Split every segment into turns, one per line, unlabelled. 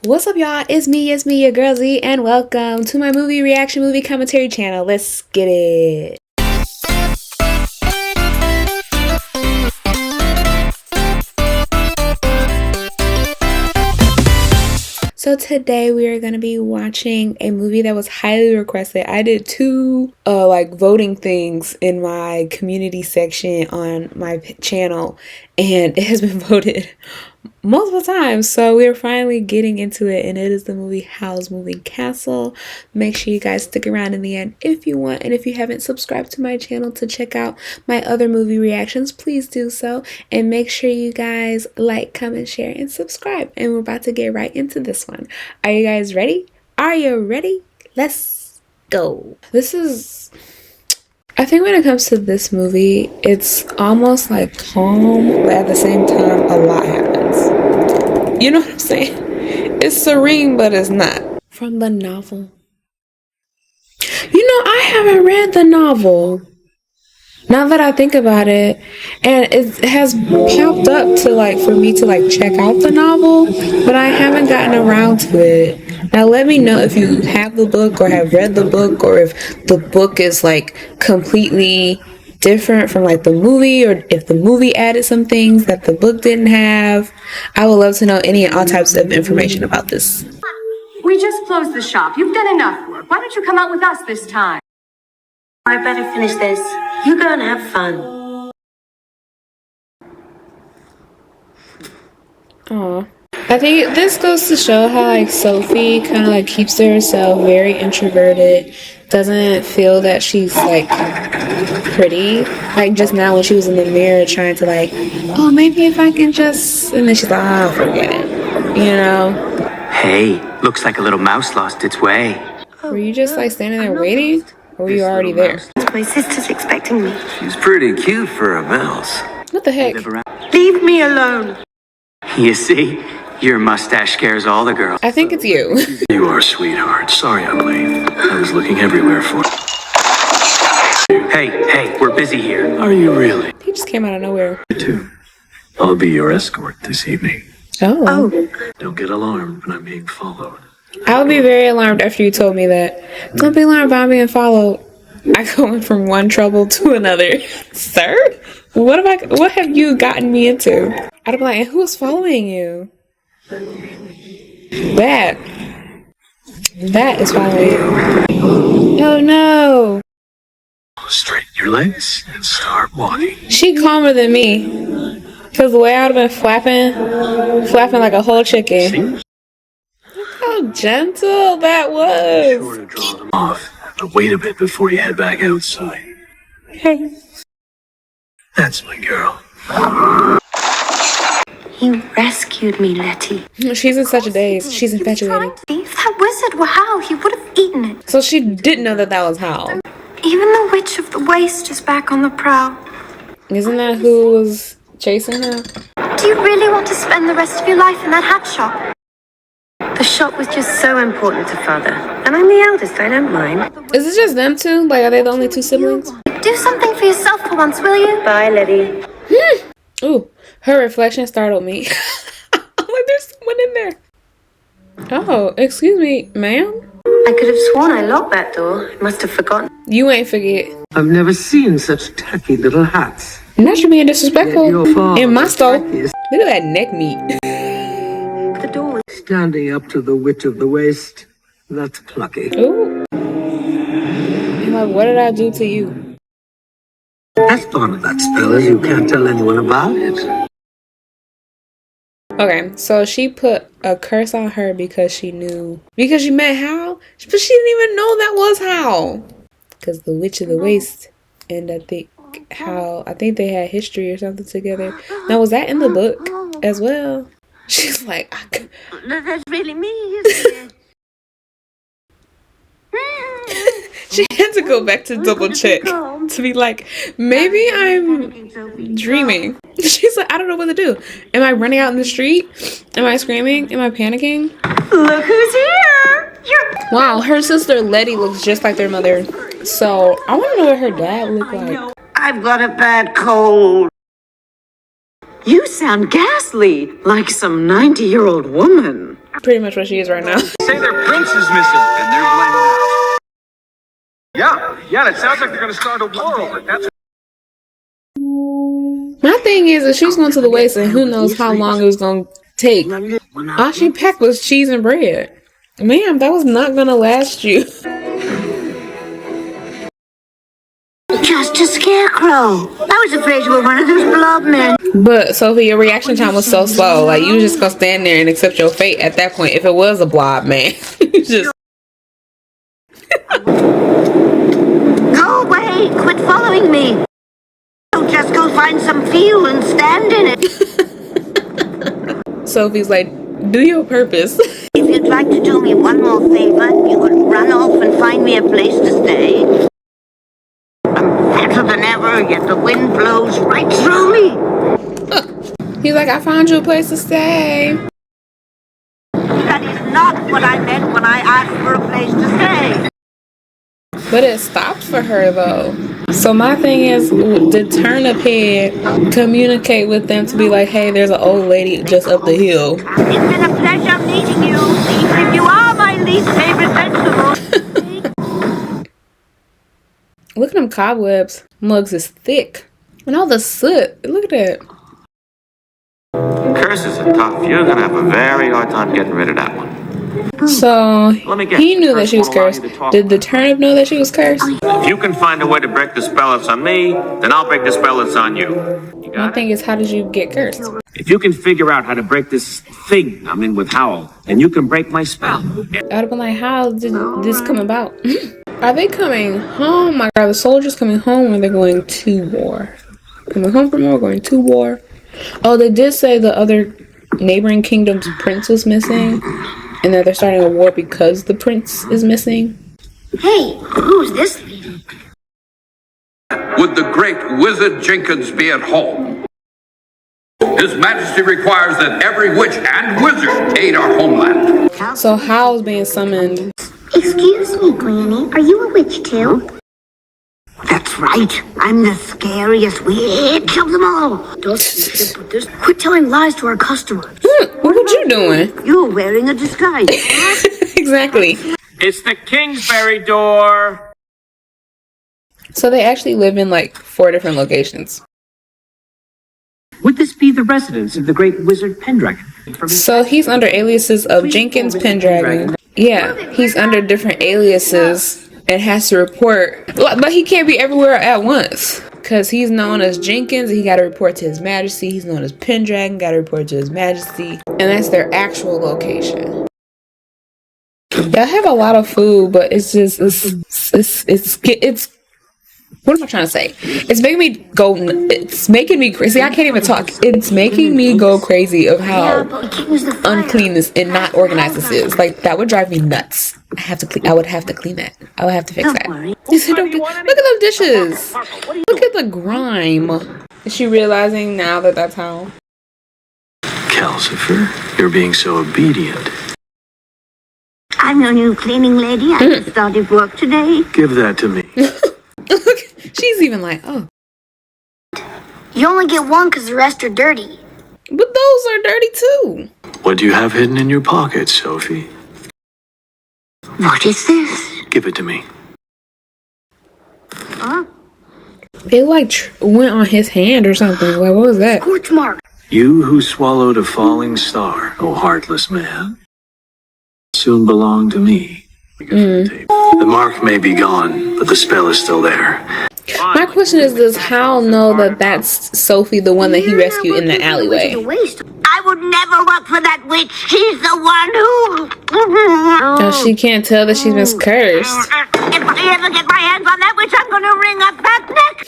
What's up, y'all? It's me, your girl Z, and welcome to my movie reaction, movie commentary channel. Let's get it. So today we are going to be watching a movie that was highly requested. I did two voting things in my community section on my channel, and it has been voted multiple times, so we're finally getting into it, and it is the movie Howl's Moving Castle. Make sure you guys stick around in the end if you want, and if you haven't subscribed to my channel to check out my other movie reactions, please do so, and make sure you guys like, comment, share, and subscribe. And we're about to get right into this one. Are you guys ready? Are you ready? Let's go. I think when it comes to this movie, it's almost like calm, but at the same time, a lot happens. You know what I'm saying? It's serene, but it's not. From the novel. You know, I haven't read the novel. Now that I think about it, and it has popped up to for me to check out the novel, but I haven't gotten around to it. Now let me know if you have the book or have read the book, or if the book is completely different from the movie, or if the movie added some things that the book didn't have. I would love to know any and all types of information about this.
We just closed the shop. You've done enough work. Why don't you come out with us this time?
I better finish this. You go and have fun.
Aw. I think this goes to show how Sophie kind of keeps to herself, very introverted, doesn't feel that she's pretty. Just now when she was in the mirror trying to oh, maybe if I can just, and then she's like, oh, forget it, you know?
Hey, looks like a little mouse lost its way.
Were you just standing there waiting? Or were you already there?
My sister's expecting me.
She's pretty cute for a mouse.
What the heck?
Leave me alone.
You see, your mustache scares all the girls.
I think it's you.
You are, sweetheart. Sorry I'm late. I was looking everywhere for you.
Hey, we're busy here.
Are you really?
He just came out of nowhere.
Me too. I'll be your escort this evening.
Oh.
Don't get alarmed when I'm being followed.
I would be very alarmed after you told me that. Don't be alarmed about being followed. I go from one trouble to another. Sir? What have you gotten me into? I'd be like, and who's following you? That is following you. Oh no.
Straighten your legs and start walking.
She calmer than me. Because the way I would have been flapping like a whole chicken.
See?
How gentle that was.
Be sure to draw them off, but wait a bit before you head back outside.
Hey.
That's my girl.
You rescued me, Letty.
She's in such a daze. She's infatuated.
If that wizard were Howl, he would have eaten it.
So she didn't know that was Howl.
Even the witch of the waste is back on the prowl.
Isn't that who was chasing her?
Do you really want to spend the rest of your life in that hat shop? The shop was just so important to Father. And I'm the eldest, I don't mind.
Is it just them two? Are they the only two siblings?
Do something for yourself for once, will you? Bye, Letty.
Ooh, her reflection startled me. I'm there's someone in there. Oh, excuse me, ma'am?
I could have sworn I locked that door. I must have forgotten.
You ain't forget.
I've never seen such tacky little hats.
Not you being disrespectful. In my store. Look
Tackiest.
at that neck meat.
The door was
Standing up to the witch of the waste. That's plucky.
Ooh. I'm what did I do to you?
As part of that spell, you can't tell anyone about it.
Okay, so she put a curse on her because she met Howl, but she didn't even know that was Howl. Because the witch of the waste, and I think they had history or something together. Now, was that in the book as well? She's like,
That's really me, isn't it?
she had to go back to double check to be like, maybe I'm dreaming. She's like, I don't know what to do. Am I running out in the street? Am I screaming? Am I panicking?
Look who's here!
Wow, her sister Letty looks just like their mother. So I want to know what her dad looked like.
I've got a bad cold. You sound ghastly, like some 90-year-old woman.
Pretty much what she is right now.
Say their prince is missing, and they're blaming us. Yeah, it sounds like they're gonna start a war over it. That's
My thing is that she was going to the waste, and who knows how long it was going to take. All she packed was cheese and bread. Ma'am, that was not going to last you.
Just a scarecrow. I was afraid you were one of those blob men.
But, Sophie, your reaction time was so slow. Like, you was just going to stand there and accept your fate at that point if it was a blob man. You just...
Go away. Quit following me. Don't just go find some field and stand in it.
Sophie's like, do your purpose.
If you'd like to do me one more favor, you would run off and find me a place to stay. I'm fatter than ever, yet the wind blows right through me.
He's like, I found you a place to stay.
That is not what I meant when I asked for a place to stay.
But it stopped for her, though. So my thing is, did Turnip Head communicate with them to be like, hey, there's an old lady just up the hill?
It's been a pleasure meeting you, even if you are my least favorite vegetable.
Look at them cobwebs. Mugs is thick. And all the soot. Look at that.
Curses are tough. You're gonna have a very hard time getting rid of that one.
So,
Let me guess,
he knew that
curse
she was
won't allow you
cursed.
to talk.
Did the turnip know that she was cursed?
If you can find a way to break the spell that's on me, then I'll break the spell that's on you.
My thing is, how did you get cursed?
If you can figure out how to break this thing I'm in with Howl, then you can break my spell.
I would have been like, how did this come about? Are they coming home? My God, the soldiers coming home or they're going to war? Coming home from war, going to war? Oh, they did say the other neighboring kingdom's prince was missing. And that they're starting a war because the prince is missing.
Hey, who's this lady?
Would the great wizard Jenkins be at home? His Majesty requires that every witch and wizard aid our homeland.
So Howl's being summoned.
Excuse me, Granny. Are you a witch too?
That's right. I'm the scariest witch of them all.
Quit telling lies to our customers.
What were you doing?
You're wearing a disguise.
Exactly.
It's the Kingsbury door.
So they actually live in like 4 different locations.
Would this be the residence of the great wizard Pendragon?
So he's under aliases of Jenkins Pendragon. Yeah, he's under different aliases and has to report. But he can't be everywhere at once. Because he's known as Jenkins, he got to report to His Majesty. He's known as Pendragon, got to report to His Majesty. And that's their actual location. They have a lot of food, but it's just, it's what am I trying to say? It's making me crazy. I can't even talk. It's making me go crazy of how unclean this and not organized this is. Like, that would drive me nuts. I would have to clean that. I would have to fix that. Look at them dishes. Look at the grime. Is she realizing now that that's how?
Calcifer, you're being so obedient.
I'm your new cleaning lady. I just started work today.
Give that to me.
She's even like, oh.
You only get one because the rest are dirty.
But those are dirty too.
What do you have hidden in your pocket, Sophie?
What is this?
Give it to me.
Huh?
It like went on his hand or something. Like, what was that?
Scorch mark.
You who swallowed a falling star, O heartless man, soon belong to me. The mark may be gone, but the spell is still there.
My question is, does Howl know that that's Sophie, the one that he rescued in the alleyway?
I would never work for that witch. She's the one who...
No, she can't tell that she's been cursed.
If I ever get my hands on that witch, I'm going to wring up that neck.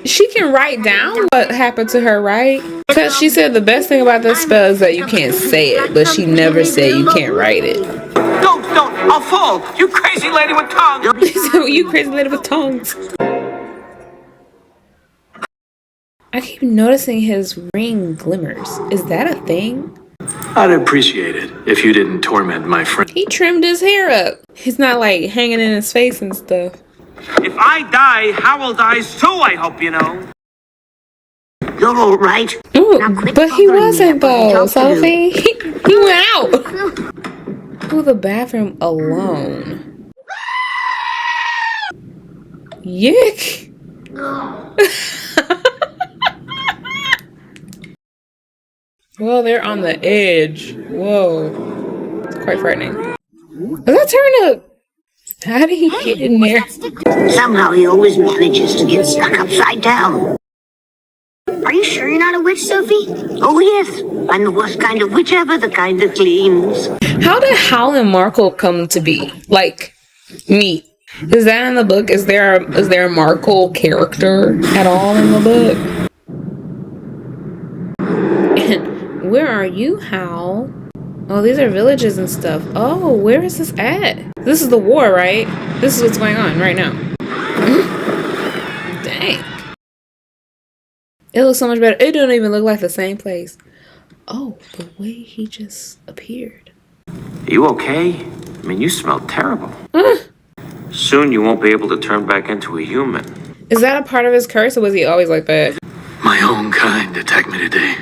She can write down what happened to her, right? Because she said the best thing about this spell is that you can't say it, but she never said you can't write it.
Don't, I'll fall. You crazy lady with tongue.
You crazy lady with tongues. I keep noticing his ring glimmers. Is that a thing?
I'd appreciate it if you didn't torment my friend.
He trimmed his hair up. He's not like hanging in his face and stuff.
If I die, Howl dies too, I hope you know.
You're all right.
Ooh,
Now quit
but he
bothering me.
wasn't
I've got
though,
a job to do.
Sophie. He went out to the bathroom alone. Yick. Well, they're on the edge. Whoa. It's quite frightening. Is that turnip? How did he get in there?
Somehow he always manages to get stuck upside down.
Are you sure you're not a witch, Sophie?
Oh, yes. I'm the worst kind of witch ever, the kind that cleans.
How did Howl and Markle come to be? Like, meet? Is that in the book? Is there a Markle character at all in the book? Where are you, Howl? Oh, these are villages and stuff. Oh, where is this at? This is the war, right? This is what's going on right now. Dang. It looks so much better. It don't even look like the same place. Oh, the way he just appeared.
You okay? I mean, you smell terrible.
Soon you won't be able to turn back into a human.
Is that a part of his curse, or was he always like that?
My own kind attacked me today.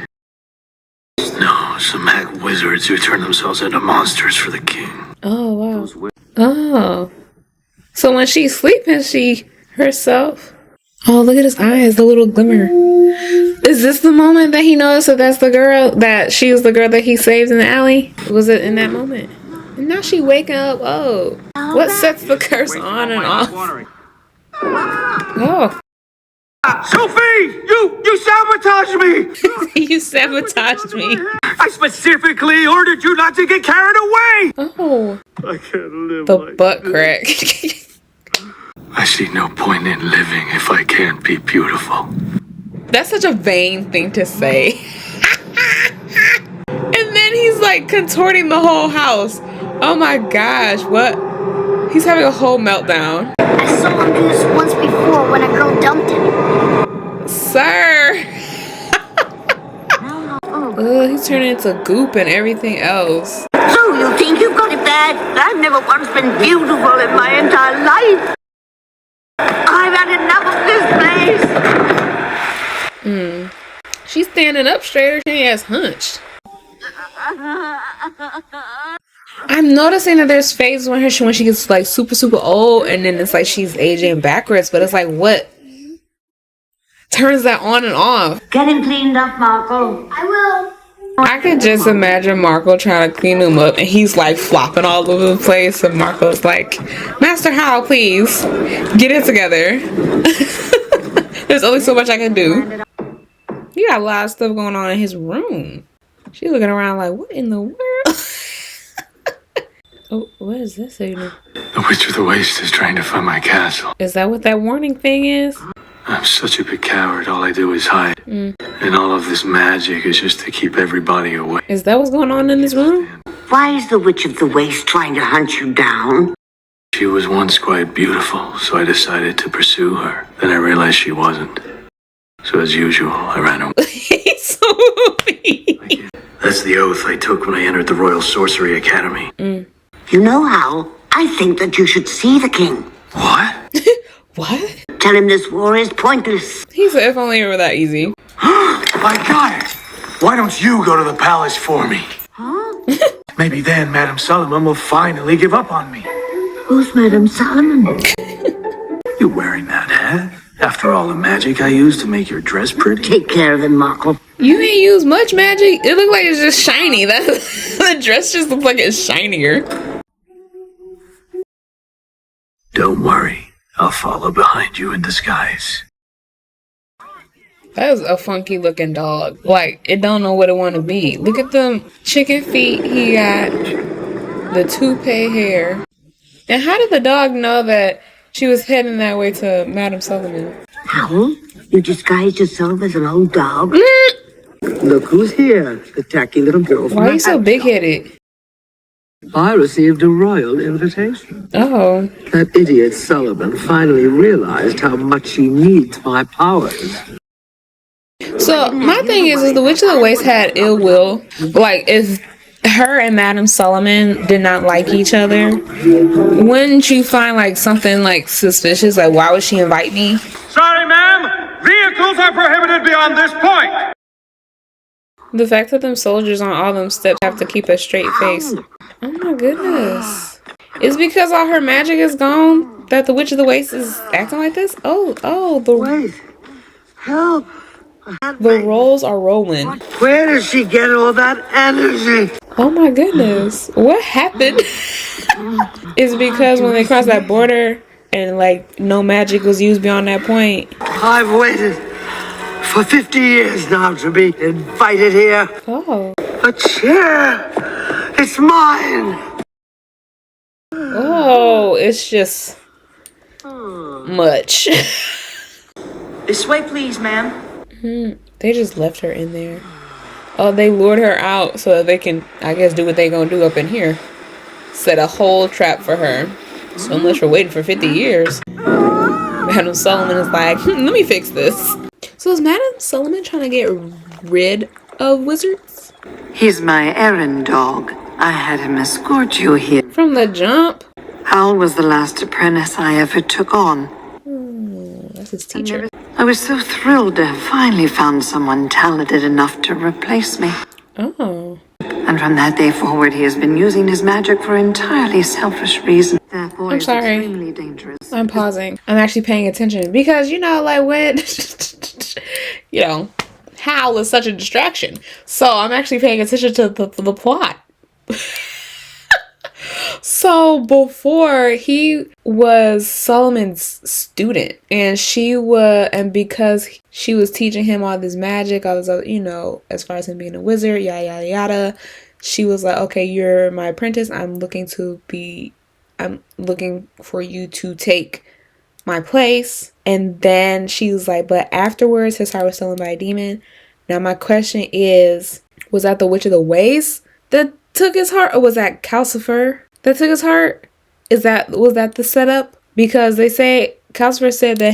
No, some hack wizards who turn themselves into monsters for the king.
Oh, wow. Oh. So when she's sleeping, she herself... Oh, look at his eyes, the little glimmer. Is this the moment that he noticed that that's the girl, that she was the girl that he saved in the alley? Was it in that moment? And now she waking up. Oh. What sets the curse on and off? Oh.
Sophie! You sabotaged me!
You sabotaged me.
I specifically ordered you not to get carried away!
Oh.
I can't live
The
like
butt
this.
crack.
I see no point in living if I can't be beautiful.
That's such a vain thing to say. And then he's like contorting the whole house. Oh my gosh, what? He's having a whole meltdown.
I saw him do this once before when a girl dumped him.
Sir! He's turning into goop and everything else.
So you think you've got it bad? I've never once been beautiful in my entire life. I've had enough of this place.
She's standing up straighter than he has hunched. I'm noticing that there's phases when she gets like super old, and then it's like she's aging backwards, but it's like what turns that on and off?
Get him cleaned up, Marco.
I will.
I can just imagine Marco trying to clean him up, and he's like flopping all over the place, and Marco's like, Master Howl, please get it together. There's only so much I can do. He got a lot of stuff going on in his room. She's looking around like, what in the world? Oh, what is this signal?
The Witch of the Waste is trying to find my castle.
Is that what that warning thing is?
I'm such a big coward. All I do is hide. And all of this magic is just to keep everybody away.
Is that what's going on in this room?
Why is the Witch of the Waste trying to hunt you down?
She was once quite beautiful, so I decided to pursue her. Then I realized she wasn't. So as usual, I ran away.
Sophie.
That's the oath I took when I entered the Royal Sorcery Academy.
You know how? I think that you should see the king.
What?
What?
Tell him this war is pointless.
He said if only it were that easy.
I got it! Why don't you go to the palace for me?
Huh?
Maybe then Madame Solomon will finally give up on me.
Who's Madame Solomon?
You wearing that hat? After all the magic I used to make your dress pretty?
Take care of him, Marco.
You ain't used much magic. It looked like it's just shiny. The dress just looks like it's shinier.
Don't worry. I'll follow behind you in disguise.
That was a funky looking dog. Like, it don't know what it want to be. Look at them chicken feet he got. The toupee hair. And how did the dog know that she was heading that way to Madame Solomon?
Howl, you disguised yourself as an old dog?
Look who's here, the tacky little girl from
Why are
the
you so
hat
big-headed?
shop. I received a royal invitation.
Oh.
That idiot Sullivan finally realized how much he needs my powers.
So, my thing is the Witch of the Waste had ill will. Like, if her and Madame Solomon did not like each other, wouldn't you find, like, something, like, suspicious? Like, why would she invite me?
Sorry, ma'am. Vehicle Vehicles are prohibited beyond this point.
The fact that them soldiers on all them steps have to keep a straight face. Oh my goodness. It's because all her magic is gone that the Witch of the Waste is acting like this?
Wait. Help.
The rolls are rolling.
Where does she get all that energy?
Oh my goodness. What happened? It's because when they crossed that border and like no magic was used beyond that point.
I've waited for 50 years now to be invited here.
Oh.
A chair. It's mine.
Oh, it's just much.
This way, please, ma'am.
They just left her in there. Oh, they lured her out so that they can, I guess, do what they gonna do up in here. Set a whole trap for her. So much for waiting for 50 years. Madam Solomon is like, let me fix this. So is Madam Solomon trying to get rid of wizards?
He's my errand dog. I had him escort you here.
From the jump?
Howl was the last apprentice I ever took on.
That's his teacher.
I was so thrilled to have finally found someone talented enough to replace me.
Oh.
And from that day forward, he has been using his magic for entirely selfish reasons. That boy
I'm sorry.
is extremely dangerous.
I'm pausing. I'm actually paying attention because, you know, like when, you know, Howl is such a distraction. So I'm actually paying attention to the plot. So before, he was Solomon's student, and because she was teaching him all this magic, all this other, you know, as far as him being a wizard, yada yada yada, she was like, okay, you're my apprentice. I'm looking for you to take my place. And then she was like, but afterwards his heart was stolen by a demon. Now my question is, was that the Witch of the Waste that took his heart, or was that Calcifer that took his heart? Was that the setup? Because they say Calcifer said that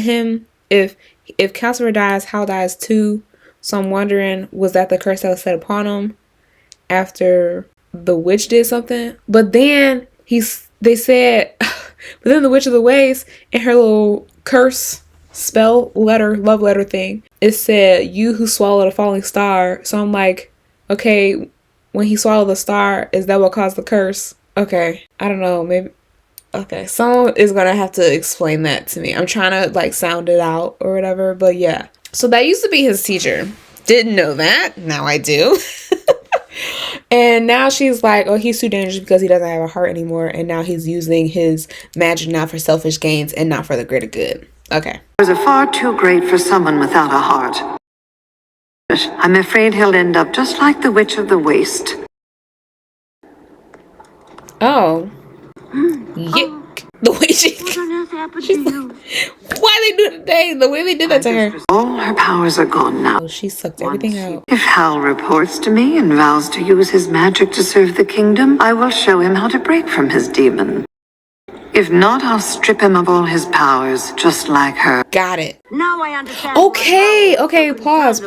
if Calcifer dies, Howl dies too. So I'm wondering, was that the curse that was set upon him after the witch did something? But then they said, but then the Witch of the Waste in her little curse spell letter, love letter thing, it said, "You who swallowed a falling star." So I'm like, okay, when he swallowed the star, is that what caused the curse? Okay, I don't know, maybe. Okay, someone is gonna have to explain that to me. I'm trying to like sound it out or whatever, but yeah. So that used to be his teacher. Didn't know that. Now I do. And now she's like, oh, he's too dangerous because he doesn't have a heart anymore. And now he's using his magic not for selfish gains and not for the greater good. Okay.
Powers are far too great for someone without a heart. I'm afraid he'll end up just like the Witch of the Waste.
Oh. Yick. The way she's like, why they do the way they did that to her?
All her powers are gone now.
Oh, she sucked everything out.
If Howl reports to me and vows to use his magic to serve the kingdom, I will show him how to break from his demon. If not, I'll strip him of all his powers, just like her.
Got it.
Now I understand.
Okay, pause.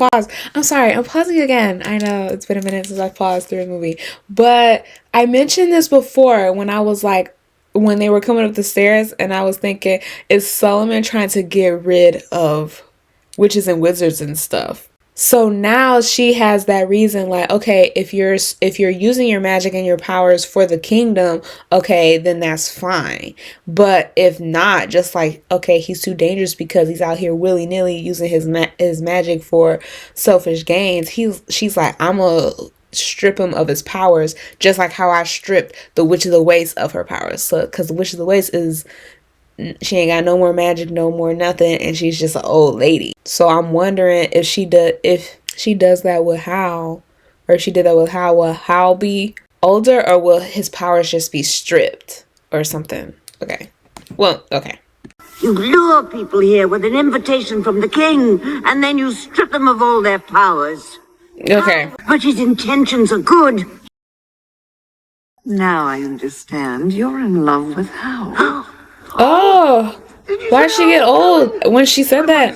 I'm sorry, I'm pausing again. I know it's been a minute since I paused through a movie. But I mentioned this before when I was like, when they were coming up the stairs, and I was thinking, is Solomon trying to get rid of witches and wizards and stuff? So now she has that reason, like, okay, if you're using your magic and your powers for the kingdom, okay, then that's fine. But if not, just like, okay, he's too dangerous because he's out here willy-nilly using his magic for selfish gains. She's like, I'm gonna strip him of his powers, just like how I stripped the Witch of the Waste of her powers. So, because the Witch of the Waste she ain't got no more magic, no more nothing, and she's just an old lady. So I'm wondering if she does that with Howl, or if she did that with Howl, will Howl be older, or will his powers just be stripped or something? Okay. Well, okay.
You lure people here with an invitation from the king, and then you strip them of all their powers.
Okay.
But his intentions are good.
Now I understand. You're in love with Howl.
Oh, why'd she get old when she said that?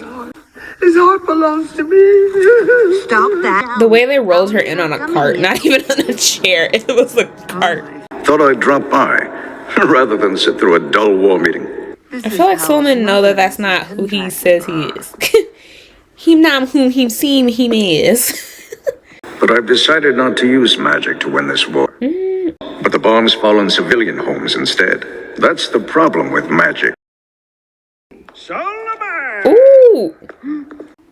His heart belongs to me.
Stop that.
The way they rolled her in on a cart, not even on a chair, it was a cart.
Thought I'd drop by, rather than sit through a dull war meeting.
I feel like Solomon know that that's not who he says he is. Him not whom him seem him is.
But I've decided not to use magic to win this war. But the bombs fall on civilian homes instead. That's the problem with magic.
Solomon!
Ooh.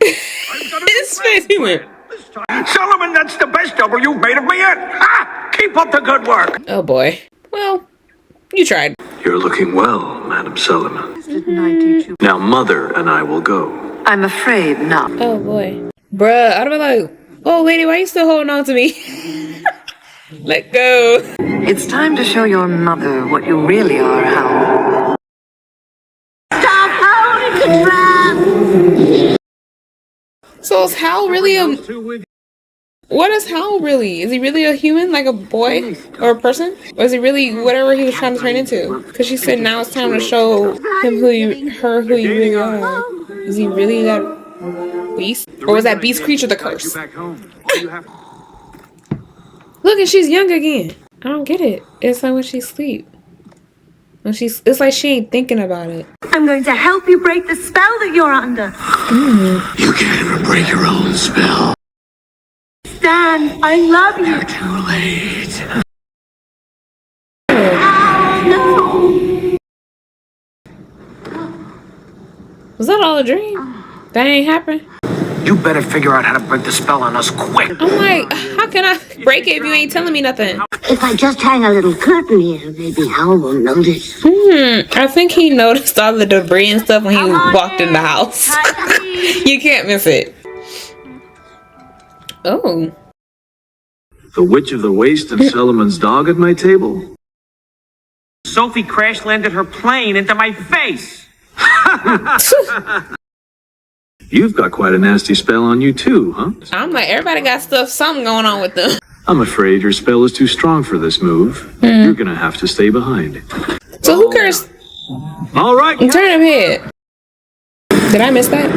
His face, he went.
Solomon, that's the best double you've made of me yet. Ha! Keep up the good work.
Oh boy. Well, you tried.
You're looking well, Madam Solomon. Now Mother and I will go.
I'm afraid not.
Oh boy. Bruh, I'd be like, oh lady, why you still holding on to me? Let go.
It's time to show your mother what you really are, Howl.
Stop holding the trap!
So is Howl really a... What is Howl really? Is he really a human, like a boy or a person? Or is he really whatever he was trying to turn into? Because she said now it's time to show him who you really are. Is he really that beast? Or was that beast creature the curse? Look, and she's young again. I don't get it. It's like when she sleep. It's like she ain't thinking about it.
I'm going to help you break the spell that you're under.
You can't even break your own spell.
Stan, I love you.
You're too late.
Was that all a dream? That ain't happen?
You better figure out how to break the spell on us quick.
I'm like, how can I break it if you ain't telling me nothing?
If I just hang a little curtain here, maybe Howl will notice.
I think he noticed all the debris and stuff when he walked in the house. You can't miss it. Oh.
The Witch of the Waste and Solomon's dog at my table?
Sophie crash landed her plane into my face.
You've got quite a nasty spell on you too, huh?
I'm like, everybody got something going on with them.
I'm afraid your spell is too strong for this move. You're gonna have to stay behind.
So who cares?
All right.
Turn him head. Did I miss that?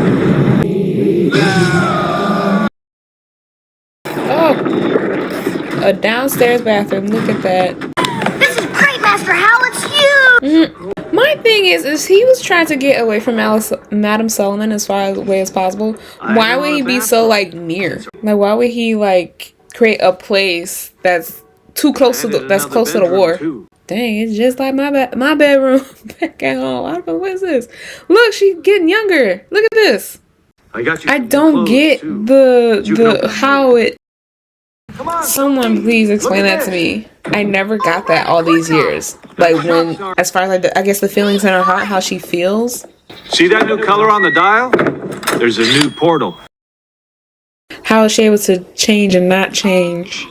Oh, a downstairs bathroom. Look at that.
This is great, Master Howl. It's you!
My thing is he was trying to get away from Madam Solomon as far away as possible. Why would he be so like near? Like, why would he like create a place that's too close to close to the war? Dang, it's just like my bedroom back at home. I don't know, what is this? Look, she's getting younger. Look at this. I don't get the how it. Someone please explain that to me. I never got that all these years. Like when, as far as like I guess the feelings in her heart, how she feels.
See that new color on the dial? There's a new portal.
How is she able to change and not change?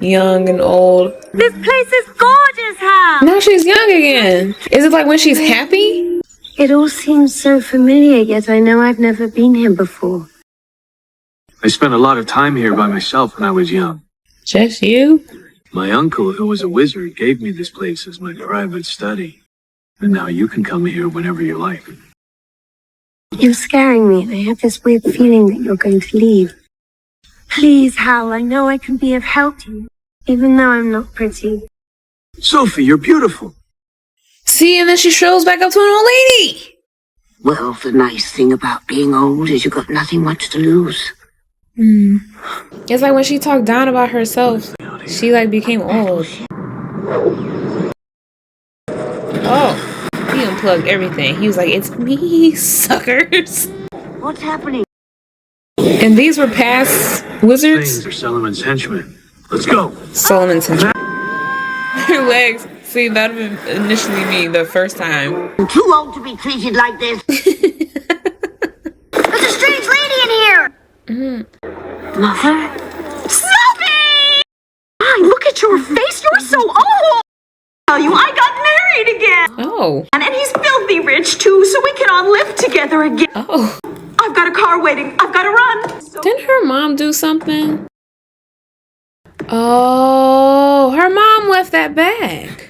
Young and old.
This place is gorgeous, Howl.
Now she's young again. Is it like when she's happy?
It all seems so familiar, yet I know I've never been here before.
I spent a lot of time here by myself when I was young.
Just you?
My uncle, who was a wizard, gave me this place as my private study. And now you can come here whenever you like.
You're scaring me, and I have this weird feeling that you're going to leave. Please, Howl, I know I can be of help to you, even though I'm not pretty.
Sophie, you're beautiful.
See, and then she shows back up to an old lady.
Well, the nice thing about being old is you've got nothing much to lose.
It's like when she talked down about herself, she like became old. Oh, he unplugged everything. He was like, "It's me, suckers."
What's happening?
And these were past wizards.
Things are Solomon's henchmen. Let's go.
Solomon's henchmen. Her legs. See, that would initially me the first time.
I'm too old to be treated like this. There's a strange lady in here.
Mother? Sophie! My, look at your face. You're so old. Tell you, I got married again.
Oh.
And he's filthy rich, too, so we can all live together again.
Oh.
I've got a car waiting. I've got to run.
Didn't her mom do something? Oh, her mom left that bag.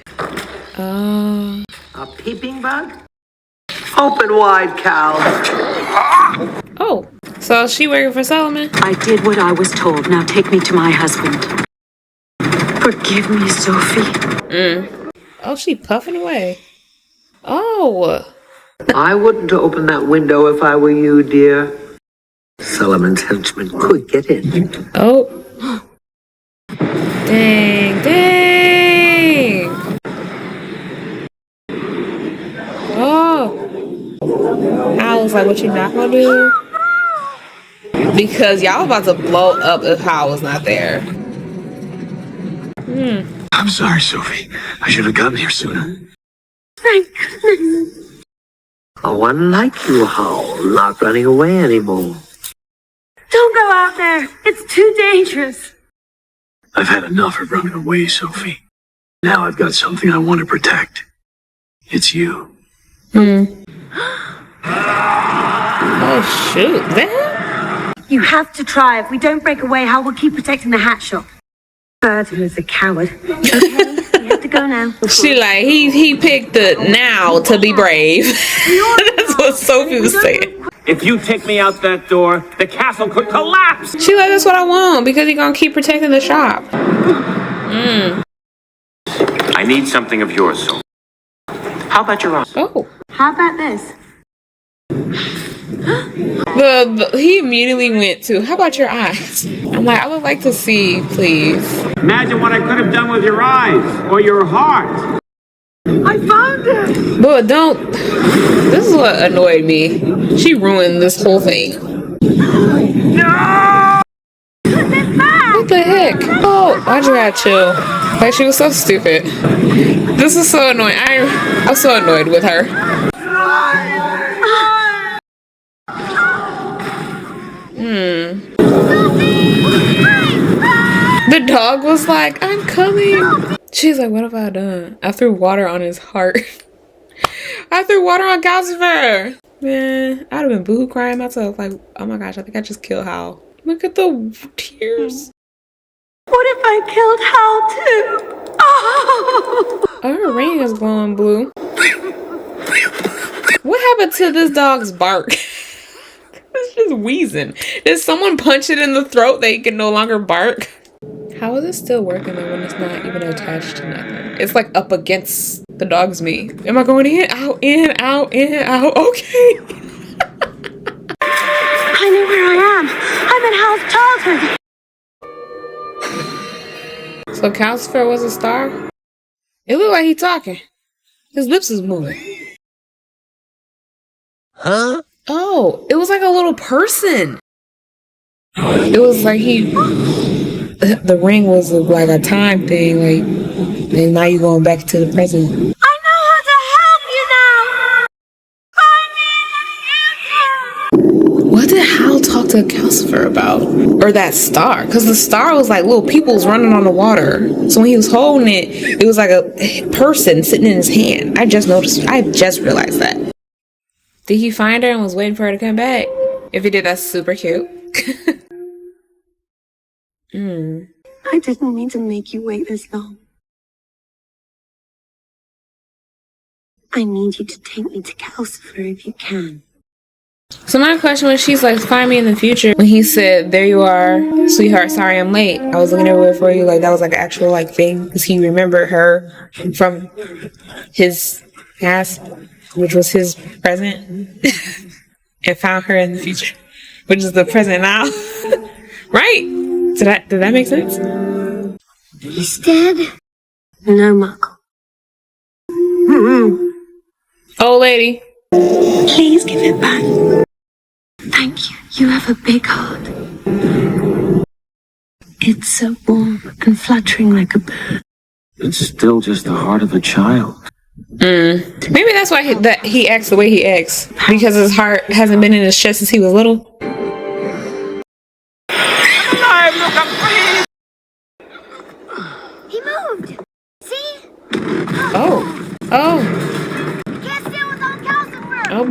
Oh.
A peeping bug? Open wide, Cal.
Oh, so she working for Solomon?
I did what I was told. Now take me to my husband. Forgive me, Sophie.
Oh, she puffing away. Oh.
I wouldn't open that window if I were you, dear. Solomon's henchmen could get in.
Oh. Dang, dang. Oh. I was like, what you not gonna do? Because y'all about to blow up if Howl was not there.
I'm sorry, Sophie. I should have gotten here sooner.
Thank goodness.
A one like you, Howl, not running away anymore.
Don't go out there. It's too dangerous.
I've had enough of running away, Sophie. Now I've got something I want to protect. It's you.
Oh, shoot. That?
You have to try. If we don't break away, how will keep protecting the hat shop? Burton is a coward. Okay, we have to go now.
She like, he picked the now to be brave. That's what Sophie was saying.
If you take me out that door, the castle could collapse.
She like, that's what I want, because he gonna keep protecting the shop.
I need something of yours, Sophie. How about your own?
Oh.
How about this?
He immediately went to, how about your eyes? I'm like, I would like to see, please.
Imagine what I could have done with your eyes or your heart.
I found it!
But don't, this is what annoyed me. She ruined this whole thing.
No!
What the heck? Oh, why'd you gotta chill? Like, she was so stupid. This is so annoying. I'm so annoyed with her. The dog was like, I'm coming. She's like, what have I done? I threw water on his heart. I threw water on Calcifer. Man, I'd have been boohoo crying myself. Like, oh my gosh, I think I just killed Howl. Look at the tears.
What if I killed Howl too? Oh!
Oh, her ring is glowing blue. What happened to this dog's bark? It's just wheezing. Did someone punch it in the throat that he can no longer bark? How is it still working though when it's not even attached to nothing? It's like up against the dog's knee. Am I going in, out, in, out, in, out? Okay.
I know where I am. I'm in Howl's childhood.
So Calcifer was a star? It looked like he talking. His lips is moving.
Huh?
Oh, it was like a little person. It was like the ring was like a time thing, like, and now you're going back to the present.
I know how to help you now.
What did Howl talk to Calcifer about? Or that star? Because the star was like little peoples running on the water. So when he was holding it, it was like a person sitting in his hand. I just realized that. Did he find her and was waiting for her to come back? If he did, that's super cute.
I didn't mean to make you wait this long. I need you to take me to Calcifer if you can.
So my question was, she's like, find me in the future. When he said, there you are, sweetheart, sorry I'm late. I was looking everywhere for you. Like, that was like an actual like thing. Because he remembered her from his past, which was his present. And found her in the future, which is the present now. Right? Did that make sense?
He's dead. No, Markle.
Old lady.
Please give it back. Thank you. You have a big heart. It's so warm and fluttering like a bird.
It's still just the heart of a child.
Maybe that's why he acts the way he acts. Because his heart hasn't been in his chest since he was little.
He moved. See?
Oh.
Can't stay with on Calcifer.
Oh.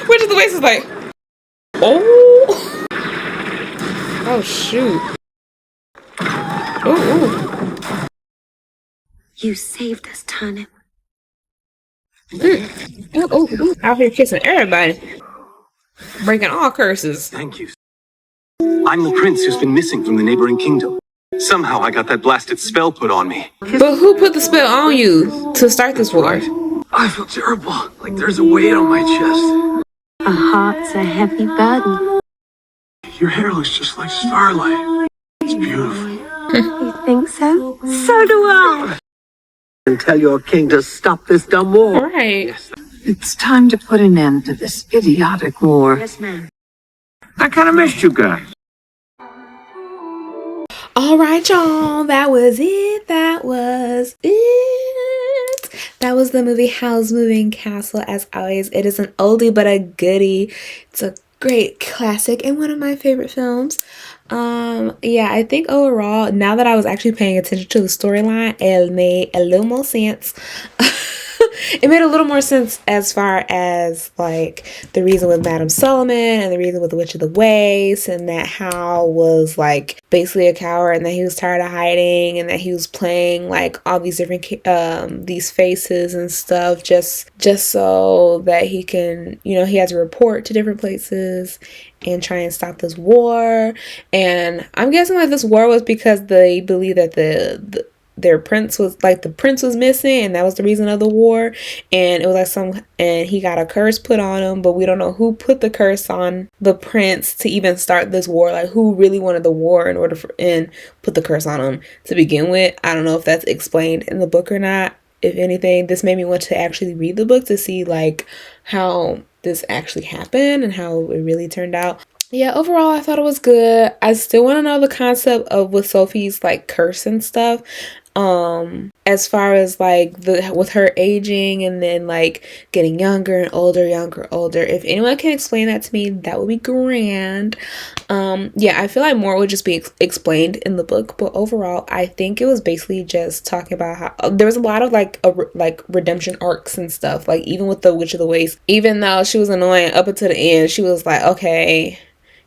Which is the waist is like. Oh. Oh shoot. Oh.
You saved us, Turnip.
Oh. Out here kissing everybody. Breaking all curses.
Thank you. I'm the prince who's been missing from the neighboring kingdom. Somehow I got that blasted spell put on me.
But who put the spell on you to start this war?
I feel terrible. Like there's a weight on my chest.
A heart's a heavy burden.
Your hair looks just like starlight. It's beautiful.
You think so? So do I.
And tell your king to stop this dumb war.
Right.
It's time to put an end to this idiotic war.
Yes, ma'am.
I kind of missed you guys.
All right, y'all. That was it. That was it. That was the movie Howl's Moving Castle. As always, it is an oldie but a goodie. It's a great classic and one of my favorite films. Yeah, I think overall, now that I was actually paying attention to the storyline, it made a little more sense. It made a little more sense as far as like the reason with Madame Solomon and the reason with the Witch of the Waste, and that Howl was like basically a coward and that he was tired of hiding and that he was playing like all these different these faces and stuff just so that he can, you know, he has to report to different places and try and stop this war. And I'm guessing like this war was because they believe that their prince was like, the prince was missing and that was the reason of the war, and it was like and he got a curse put on him, but we don't know who put the curse on the prince to even start this war, like who really wanted the war in order and put the curse on him to begin with. I don't know if that's explained in the book or not. If anything, this made me want to actually read the book to see like how this actually happened and how it really turned out. Yeah, overall, I thought it was good. I still want to know the concept of with Sophie's like curse and stuff. As far as like with her aging and then like getting younger and older. If anyone can explain that to me, that would be grand. Yeah, I feel like more would just be explained in the book, but overall, I think it was basically just talking about how there was a lot of like redemption arcs and stuff. Like even with the Witch of the Waste, even though she was annoying up until the end, she was like, okay,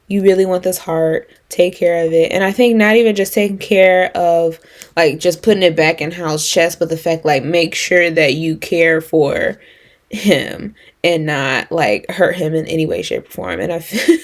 you really want this heart, take care of it. And I think not even just taking care of like just putting it back in Howl's chest, but the fact like make sure that you care for him and not like hurt him in any way, shape, or form. And I feel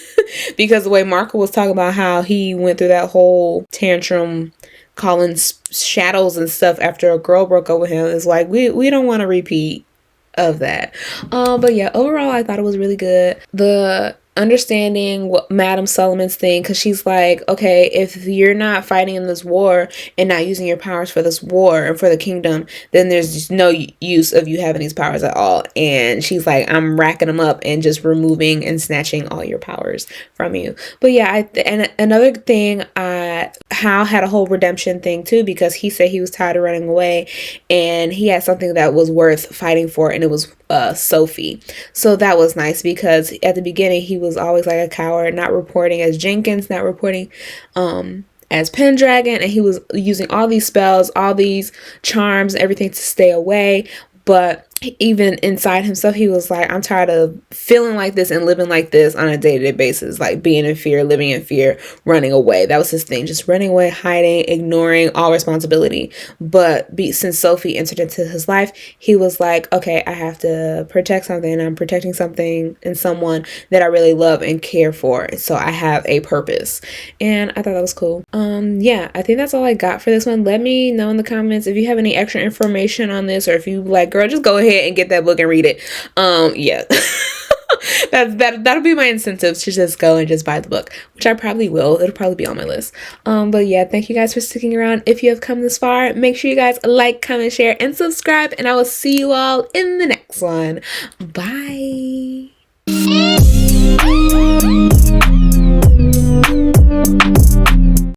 because the way Marco was talking about how he went through that whole tantrum calling shadows and stuff after a girl broke up with him, is like we don't want to repeat of that. But yeah, overall I thought it was really good. The understanding what Madame Solomon's thing, because she's like, okay, if you're not fighting in this war and not using your powers for this war and for the kingdom, then there's just no use of you having these powers at all. And she's like, I'm racking them up and just removing and snatching all your powers from you. But yeah, and another thing, Hal had a whole redemption thing too, because he said he was tired of running away and he had something that was worth fighting for, and it was Sophie. So that was nice, because at the beginning he was always like a coward, not reporting as Jenkins, not reporting as Pendragon, and he was using all these spells, all these charms, everything to stay away. But even inside himself, he was like, I'm tired of feeling like this and living like this on a day-to-day basis, like being in fear, living in fear, running away. That was his thing, just running away, hiding, ignoring all responsibility. But since Sophie entered into his life, he was like, okay, I have to protect something, and I'm protecting something and someone that I really love and care for, so I have a purpose. And I thought that was cool. Yeah, I think that's all I got for this one. Let me know in the comments if you have any extra information on this, or if you like, girl, just go ahead and get that book and read it. Yeah. that'll be my incentive to just go and just buy the book, which I probably will. It'll probably be on my list. But yeah, thank you guys for sticking around. If you have come this far, make sure you guys like, comment, share, and subscribe, and I will see you all in the next one. Bye.